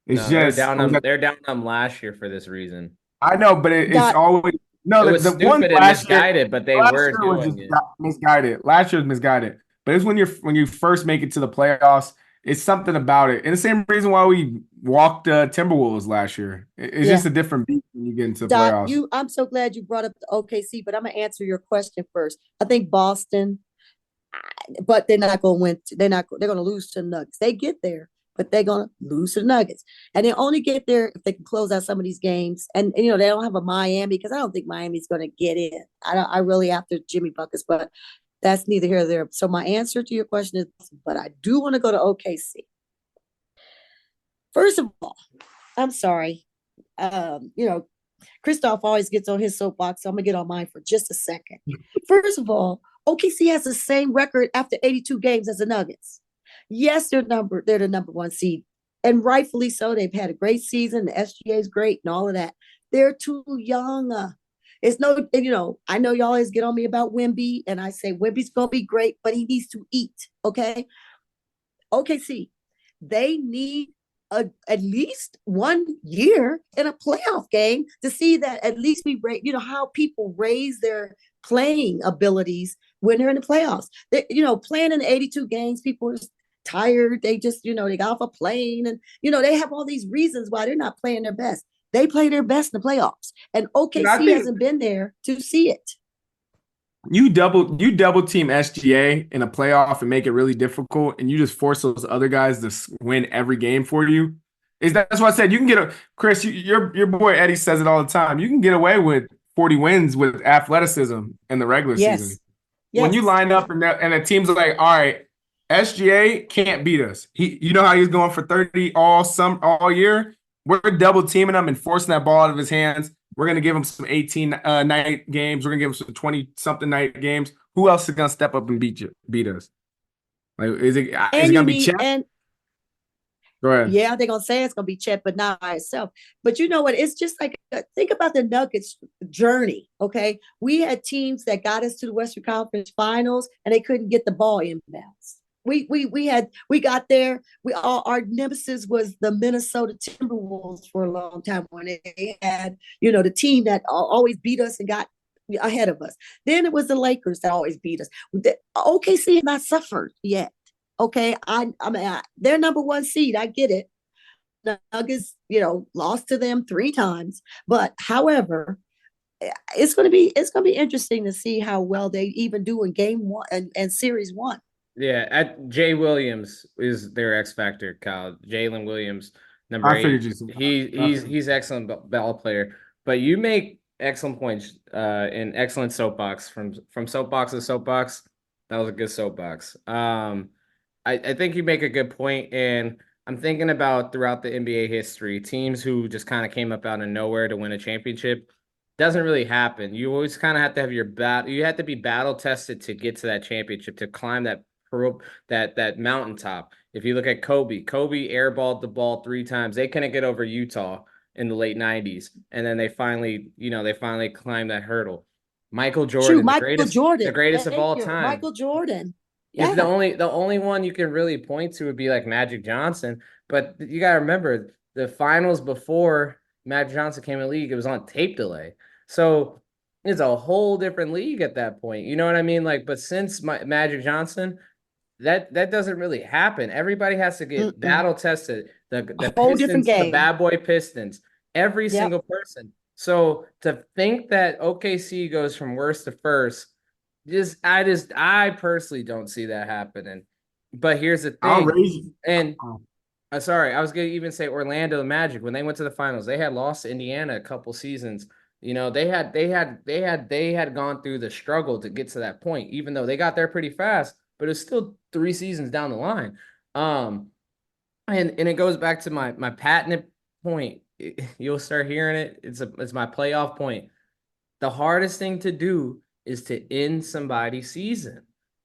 It's No, they're just down them. They're down them last year for this reason. I know, but it's Dot, always It no. was The ones stupid and last year, misguided, but they last were year was doing just it. misguided. Last year was misguided, but it's when you first make it to the playoffs. It's something about it, and the same reason why we walked Timberwolves last year. It's yeah. just a different beat when you get into the Dot, playoffs. I'm so glad you brought up the OKC, but I'm gonna answer your question first. I think Boston, but they're not gonna win. They're gonna lose to the Nuggets. They get there, but they're gonna lose to the Nuggets. And they only get there if they can close out some of these games. And you know, they don't have a Miami because I don't think Miami's gonna get in. I really after Jimmy Buckets, but that's neither here nor there. So my answer to your question is, but I do want to go to OKC. First of all, I'm sorry. You know, Christoph always gets on his soapbox, so I'm gonna get on mine for just a second. First of all, OKC has the same record after 82 games as the Nuggets. Yes, they're the number one seed, and rightfully so. They've had a great season. The SGA is great and all of that. They're too young. It's no, you know, I know y'all always get on me about Wemby, and I say Wemby's gonna be great, but he needs to eat. OKC, they need at least 1 year in a playoff game to see that at least you know, how people raise their playing abilities when they're in the playoffs. You know, playing in 82 games, people are tired. They just, you know, they got off a plane and, you know, they have all these reasons why they're not playing their best. They play their best in the playoffs. And And I OKC think hasn't been there to see it. you double team SGA in a playoff and make it really difficult, and you just force those other guys to win every game for you. That's why I said you can Chris. Your boy Eddie says it all the time. You can get away with 40 wins with athleticism in the regular season. Yes. When you Yes. line up and the team's like, all right, SGA can't beat us. You know how he's going for 30 all year. We're double teaming him and forcing that ball out of his hands. We're gonna give him some 18 night games. We're gonna give him some 20 something night games. Who else is gonna step up and beat us? Like, is it And gonna you be need, Chet? and Go ahead. yeah, they're gonna say it's gonna be Chet, but not by itself. But you know what? It's just like think about the Nuggets journey. Okay, we had teams that got us to the Western Conference Finals, and they couldn't get the ball inbounds. We got there. We all our nemesis was the Minnesota Timberwolves for a long time when they had, you know, the team that always beat us and got ahead of us. Then it was the Lakers that always beat us. The OKC has not suffered yet. Okay, I mean they're number one seed. I get it. The Nuggets, you know, lost to them 3 times, but however, it's gonna be interesting to see how well they even do in game one and series one. Yeah, Jay Williams is their X factor, Kyle. Jalen Williams, number I figured 8. you. He's excellent ball player. But you make excellent points in excellent soapbox from soapbox to soapbox. That was a good soapbox. I think you make a good point, and I'm thinking about throughout the NBA history, teams who just kind of came up out of nowhere to win a championship. Doesn't really happen. You always kind of have to have your battle. You have to be battle tested to get to that championship, to climb that mountaintop. If you look at Kobe airballed the ball 3 times. They couldn't get over Utah in the late 90s. And then they finally climbed that hurdle. Michael Shoot, Jordan, Michael the Jordan. greatest of Thank all you, time. Michael Jordan. If the Yeah. only one you can really point to would be like Magic Johnson, but you gotta remember the finals before Magic Johnson came in the league, it was on tape delay. So it's a whole different league at that point. You know what I mean? Like, but since Magic Johnson, that doesn't really happen. Everybody has to get Mm-mm. battle tested. The Whole different Pistons, the game. bad boy Pistons, every Yep. single person. So to think that OKC goes from worst to first, I personally don't see that happening. But here's the I'll thing, raise you. and Oh, sorry, I was gonna even say Orlando Magic when they went to the finals, they had lost to Indiana a couple seasons. You know, they had gone through the struggle to get to that point, even though they got there pretty fast, but it's still 3 seasons down the line. Um, and it goes back to my patented point. You'll start hearing it. It's my playoff point. The hardest thing to do is to end somebody's season.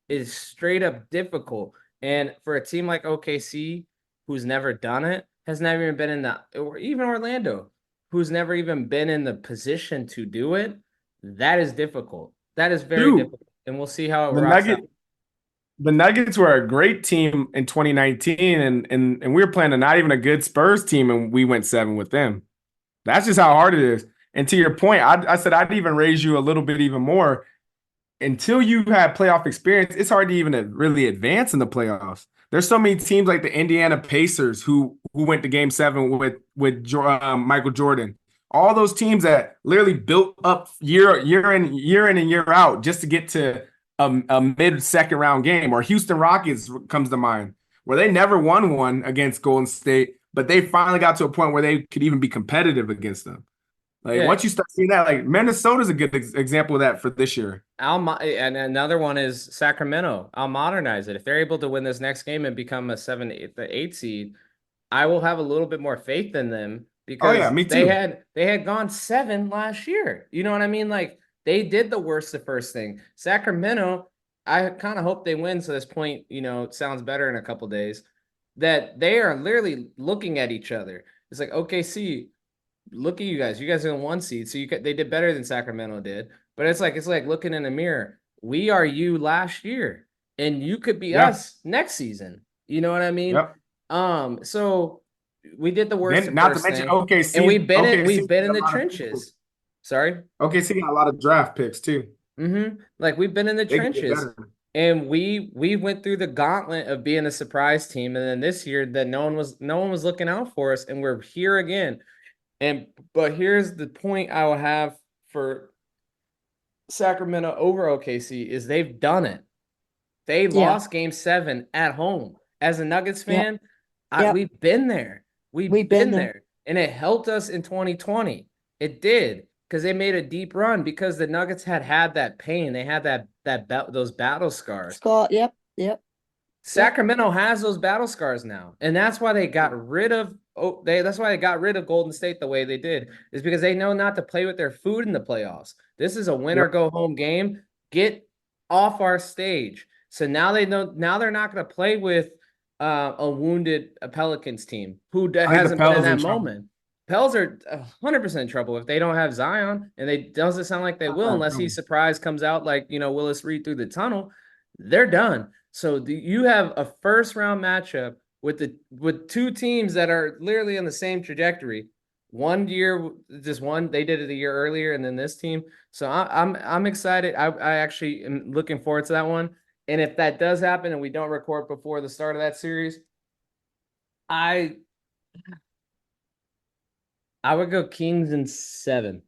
It's straight up difficult. And for a team like OKC, who's never done it, has never even been in or even Orlando, who's never even been in the position to do it, that is difficult. That is very Two, difficult, and we'll see how it the rocks out. Nuggets. The Nuggets were a great team in 2019, and we were playing not even a good Spurs team, and we went 7 with them. That's just how hard it is. And to your point, I said I'd even raise you a little bit even more. Until you have playoff experience, it's hard to even really advance in the playoffs. There's so many teams like the Indiana Pacers who went to Game 7 with Michael Jordan. All those teams that literally built up year in and year out just to get to a mid second round game. Or Houston Rockets comes to mind, where they never won one against Golden State, but they finally got to a point where they could even be competitive against them. Like Yeah. once you start seeing that, like Minnesota's a good example of that for this year. And another one is Sacramento. I'll modernize it. If they're able to win this next game and become a 8 seed, I will have a little bit more faith in them Oh because yeah, me they too. had gone 7 last year. You know what I mean? Like they did the worst the first thing. Sacramento, I kind of hope they win. So this point, it sounds better in a couple days. That they are literally looking at each other. It's like, OKC, look at you guys. You guys are in 1 seed, so they did better than Sacramento did. But it's like looking in a mirror. We are you last year, and you could be Yeah. us next season. You know what I mean? Yep. So we did the worst Then at not to first mention thing, OKC. and OKC we've been in got a the lot of picks. trenches. Sorry. OKC got a lot of draft picks too. Like we've been in the They could get trenches, better. and we went through the gauntlet of being a surprise team, and then this year that no one was looking out for us, and we're here again. But here's the point I will have for Sacramento over OKC is they've done it. They Yeah. lost Game 7 at home. As a Nuggets Yep. fan, Yep. we've been there. We've been there. And it helped us in 2020. It did because they made a deep run because the Nuggets had that pain. They had those battle scars. Scott, yep. Sacramento has those battle scars now, and that's why they got rid of Golden State the way they did, is because they know not to play with their food in the playoffs. This is a win or go home game. Get off our stage. So now they know. Now they're not going to play with a wounded Pelicans team who hasn't been in that moment. Pels are 100% in trouble if they don't have Zion, and they doesn't sound like they will unless he surprise comes out like Willis Reed through the tunnel. They're done. So you have a first round matchup with 2 teams that are literally on the same trajectory. One year, they did it a year earlier, and then this team. So I'm excited. I actually am looking forward to that one. And if that does happen, and we don't record before the start of that series, I would go Kings in 7.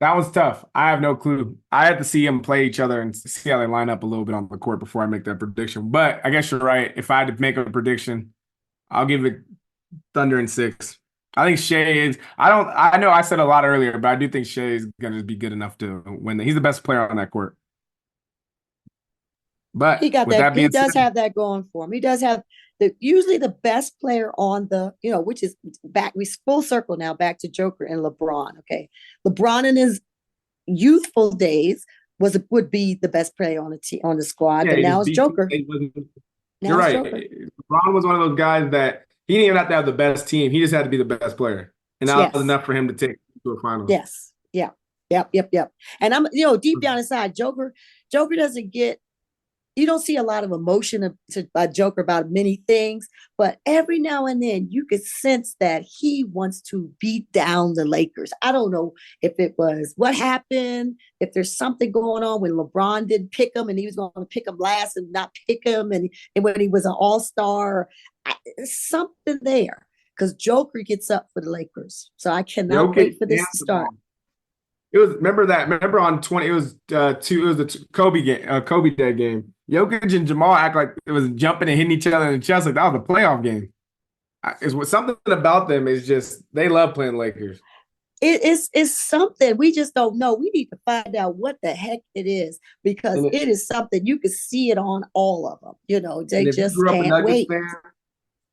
That was tough. I have no clue. I had to see them play each other and see how they line up a little bit on the court before I make that prediction. But I guess you're right. If I had to make a prediction, I'll give it Thunder in 6. I think Shea is. I know I said a lot earlier, but I do think Shea is going to be good enough to win. He's the best player on that court. But he got with that. He does said, have that going for him. He does have usually the best player on the, which is back. We full circle now back to Joker and LeBron. Okay, LeBron in his youthful days would be the best player on the squad, but now it's Joker. You're right. LeBron was one of those guys that he didn't even have to have the best team. He just had to be the best player, and that was enough for him to take to a final. Yes. Yeah. Yep. And I'm, deep down inside, Joker doesn't get. You don't see a lot of emotion by Joker about many things, but every now and then you could sense that he wants to beat down the Lakers. I don't know if it was what happened, if there's something going on when LeBron didn't pick him and he was going to pick him last and not pick him, and when he was an all-star, something there, because Joker gets up for the Lakers. So I cannot wait for this to start. It was remember on 20 it was the Kobe Day game. Jokic and Jamal act like it was jumping and hitting each other in the chest like that was a playoff game. Something about them is just they love playing Lakers. It's something we just don't know. We need to find out what the heck it is, because it is something you can see it on all of them. They just can't wait.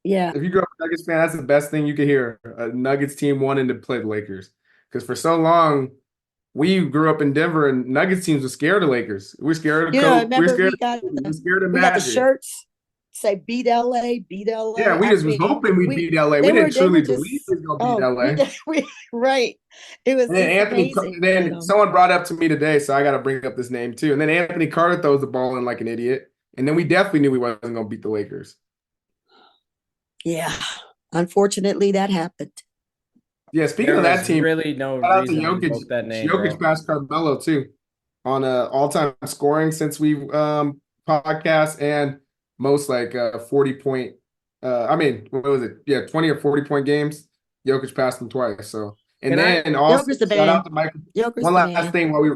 Yeah. If you grew up a Nuggets fan, that's the best thing you could hear. A Nuggets team wanting to play the Lakers. Because for so long, we grew up in Denver, and Nuggets teams were scared of Lakers. We're scared of Kobe. We're scared of Magic. We got the shirts. say beat LA, beat Yeah, LA. we I just was mean, hoping we'd we beat LA. We didn't they were truly believe just we was gonna beat LA. we right. It was And then just amazing, then someone brought up to me today, so I got to bring up this name too. And then Anthony Carter throws the ball in like an idiot, and then we definitely knew we wasn't gonna beat the Lakers. Yeah. Unfortunately, that happened. Yeah, speaking There of that was team, really no shout out to reason to Jokic. invoke that name, Jokic bro. passed Carmelo too on all-time scoring since we podcast and most like 40-point. I mean, what was it? Yeah, 20 or 40-point games. Jokic passed him twice. So, and Can I? then also Joker's the shout out man. to Michael. Joker's One the last man. thing while we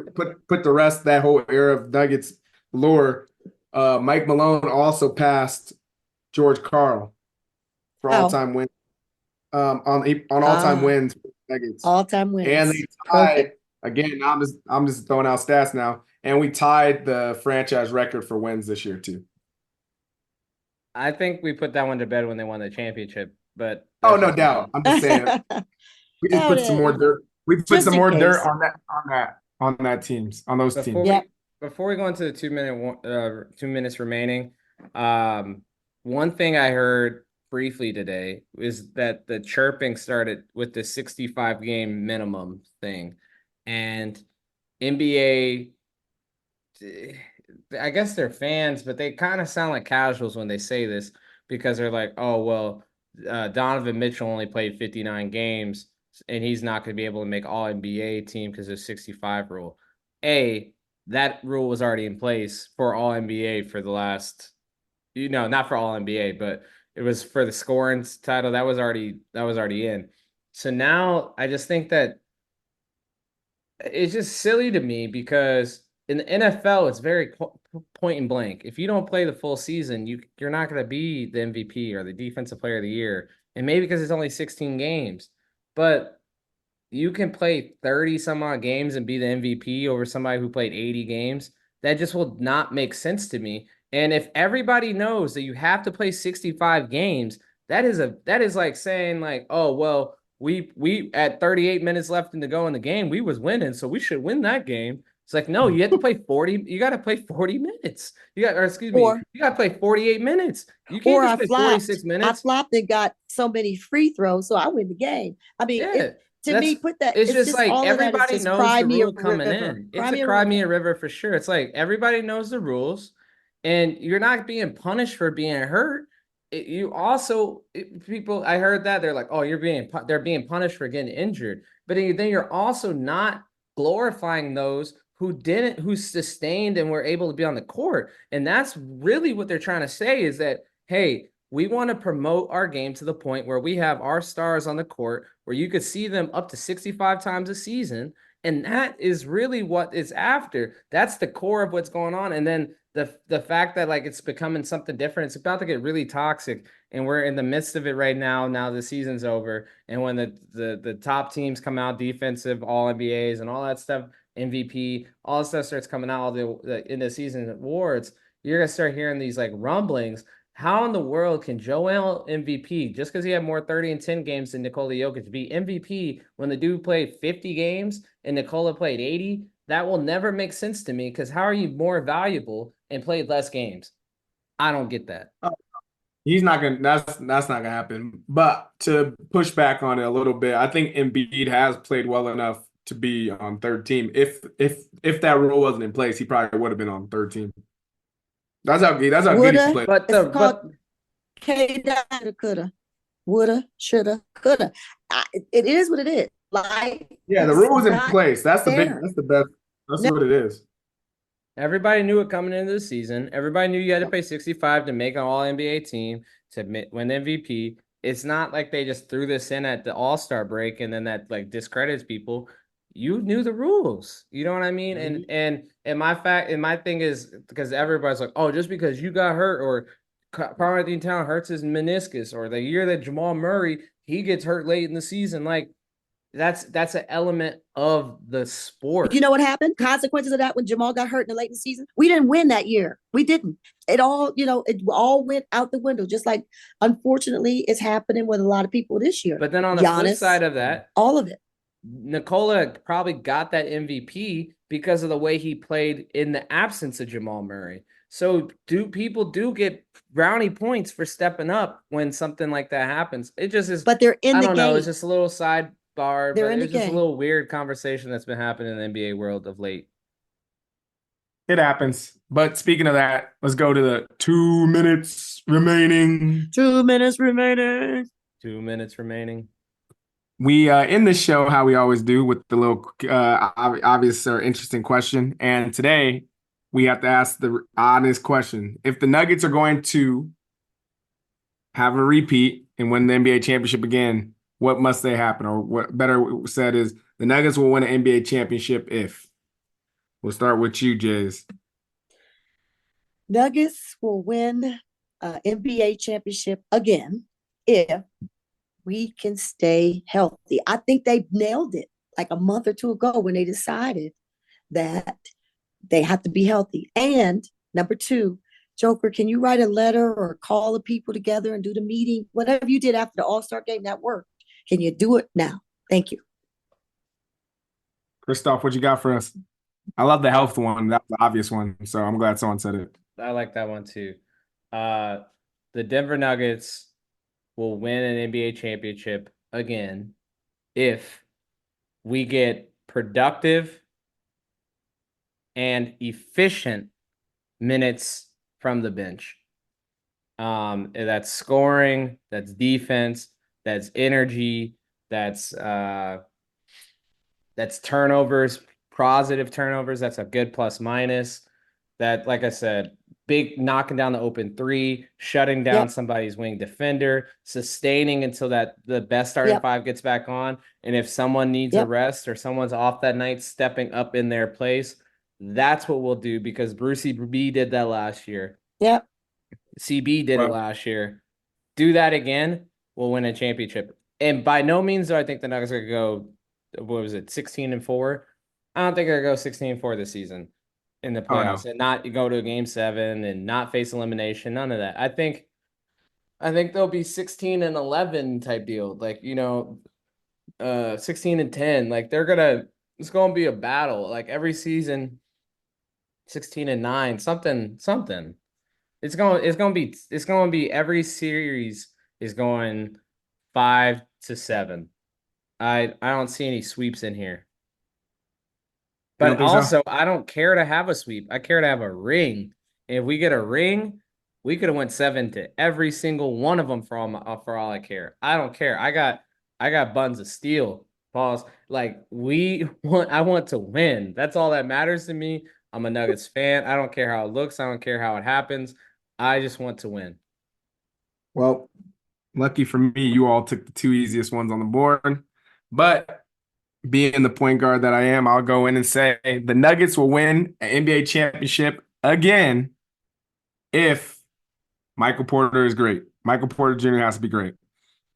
put the rest that whole era of Nuggets lore. Mike Malone also passed George Karl for How? all-time wins. On all-time Ah, wins for the Nuggets. all-time And wins. they tied Perfect. again. I'm just throwing out stats now, and we tied the franchise record for wins this year too. I think we put that one to bed when they won the championship, but Oh, that's no just doubt. me. I'm just saying we just Oh, put some more you know, dirt. We put just some in more dirt case. on that teams on those Before teams. Yeah. we before we go into the 2 minutes remaining, one thing I heard briefly today is that the chirping started with the 65 game minimum thing, and NBA. I guess they're fans, but they kind of sound like casuals when they say this because they're like, oh, well, Donovan Mitchell only played 59 games and he's not going to be able to make all NBA team because there's 65 rule. That rule was already in place for all NBA for the last, not for all NBA, but it was for the scoring title that was already in. So now I just think that it's just silly to me because in the NFL, it's very point and blank. If you don't play the full season, you're not going to be the MVP or the Defensive Player of the Year, and maybe because it's only 16 games, but you can play 30 some odd games and be the MVP over somebody who played 80 games. That just will not make sense to me. And if everybody knows that you have to play 65 games, that is like saying like, oh well, we at 38 minutes left in to go in the game, we was winning, so we should win that game. It's like, no, you have to play 40, you got to play 40 minutes. Or excuse me, Or you got to play 48 minutes. You can't or just I play flopped. 46 I minutes. flopped and got so many free throws, so I win the game. I mean, Yeah, to me, put that. it's It's just just like all of that is everybody just knows cry the me a rule coming river. in. It's Cry a me a cry me river. a river for sure. It's like everybody knows the rules, and you're not being punished for being hurt. You also people. I heard that they're like, oh, they're being punished for getting injured, but then you're also not glorifying those who sustained and were able to be on the court, and that's really what they're trying to say is that hey, we want to promote our game to the point where we have our stars on the court where you could see them up to 65 times a season. And that is really what it's after. That's the core of what's going on. And then the fact that like it's becoming something different, it's about to get really toxic. And we're in the midst of it right now. Now the season's over. And when the top teams come out, defensive, all NBAs and all that stuff, MVP, all that stuff starts coming out, the in the season awards, you're gonna start hearing these like rumblings. How in the world can Joel MVP, just because he had more 30 and 10 games than Nikola Jokic, be MVP when the dude played 50 games and Nikola played 80? That will never make sense to me because how are you more valuable and played less games? I don't get that. He's not gonna. That's not gonna happen. But to push back on it a little bit, I think Embiid has played well enough to be on third team. If that rule wasn't in place, he probably would have been on third team. That's how good he's Woulda. played. But It's the called but K down. Coulda. Woulda. Shoulda. Coulda. It is what it is. Like Yeah, the it's rule was in not place. fair. That's the best. That's No, what it is. everybody knew it coming into the season. Everybody knew you had to play 65 to make an all NBA team to win MVP. It's not like they just threw this in at the All-Star break and then that like discredits people. You knew the rules. You know what I mean? And Mhm. my thing is because everybody's like, oh, just because you got hurt or Karl-Anthony Towns hurts his meniscus or the year that Jamal Murray he gets hurt late in the season, like that's an element of the you sport. know what happened? Consequences of that when Jamal got hurt in the late season. We didn't win that year. We didn't. It all, it all went out the window. Just like unfortunately it's happening with a lot of people this year. But then on the flip Giannis, side of that, all of it. Nikola probably got that MVP because of the way he played in the absence of Jamal Murray. So people do get brownie points for stepping up when something like that happens. It just is, But they're in I the don't know, it's game. just a little sidebar, They're but in the it's just a game. little weird conversation that's been happening in the NBA world of late. It happens. But speaking of that, let's go to the 2 minutes remaining. 2 minutes remaining. 2 minutes remaining. We end this show how we always do with the little obvious or interesting question. And today we have to ask the honest question. If the Nuggets are going to have a repeat and win the NBA championship again, what must they happen? Or what better said is the Nuggets will win an NBA championship if. We'll start with you, Jays. Nuggets will win NBA championship again if we can stay healthy. I think they nailed it like a month or two ago when they decided that they have to be healthy. And number two, Joker, can you write a letter or call the people together and do the meeting? Whatever you did after the All-Star game, that worked. Can you do it now? Thank you. Christoph, what you got for us? I love the health one. That's the obvious one. So I'm glad someone said it. I like that one too. The Denver Nuggets will win an NBA championship again if we get productive and efficient minutes from the bench. That's scoring, that's defense, that's energy, that's turnovers, positive turnovers. That's a good plus minus. That, like I said, big knocking down the open three, shutting down somebody's wing defender, sustaining until the best starting five gets back on. And if someone needs a rest or someone's off that night, stepping up in their place. That's what we'll do because Brucey B did that last year. Yep. CB did it last year. Do that again, we'll win a championship. And by no means do I think the Nuggets are going to go, what was it, 16-4? I don't think they're going to go 16-4 this season in the playoffs and not go to a game 7 and not face elimination. None of that. I think they'll be 16-11 type deal. Like, 16-10. Like it's going to be a battle. Like every season, 16-9, something. It's going to be every series is going 5-7. I don't see any sweeps in here. But also, I don't care to have a sweep. I care to have a ring. And if we get a ring, we could have went 7 to every single one of them for all I care. I don't care. I got buns of steel. Pause. Like I want to win. That's all that matters to me. I'm a Nuggets fan. I don't care how it looks. I don't care how it happens. I just want to win. Well, lucky for me, you all took the 2 easiest ones on the board. But being the point guard that I am, I'll go in and say the Nuggets will win an NBA championship again if Michael Porter is great. Michael Porter Jr. has to be great.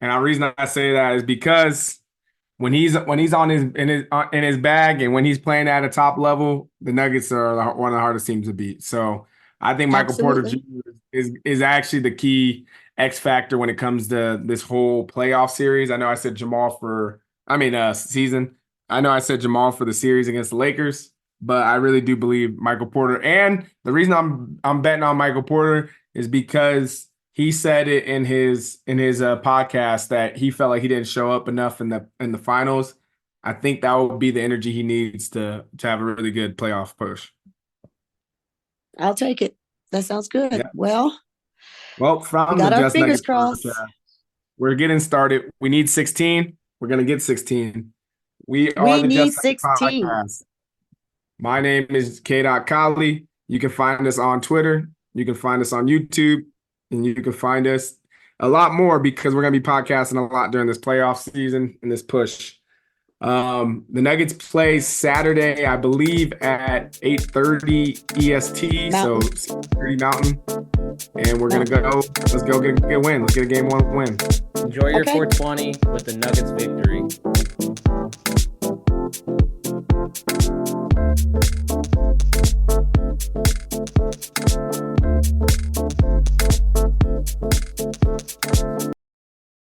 And the reason I say that is because when he's on in his bag and when he's playing at a top level, the Nuggets are one of the hardest teams to beat. So I think Michael Porter Jr. is actually the key X factor when it comes to this whole playoff series. I know I said season. I know I said Jamal for the series against the Lakers, but I really do believe Michael Porter. And the reason I'm betting on Michael Porter is because he said it in his podcast that he felt like he didn't show up enough in the finals. I think that will be the energy he needs to have a really good playoff push. I'll take it. That sounds good. Yeah. Well, from we got our fingers crossed. We're getting started. We need 16. We're gonna get 16. We need 16. Podcast. My name is K. Colley. You can find us on Twitter. You can find us on YouTube. And you can find us a lot more because we're going to be podcasting a lot during this playoff season and this push. The Nuggets play Saturday, I believe, at 8:30 EST, Mountain. So 6:30 Mountain. And we're going to go. Let's go get a win. Let's get a game 1 win. Enjoy your 420 with the Nuggets victory.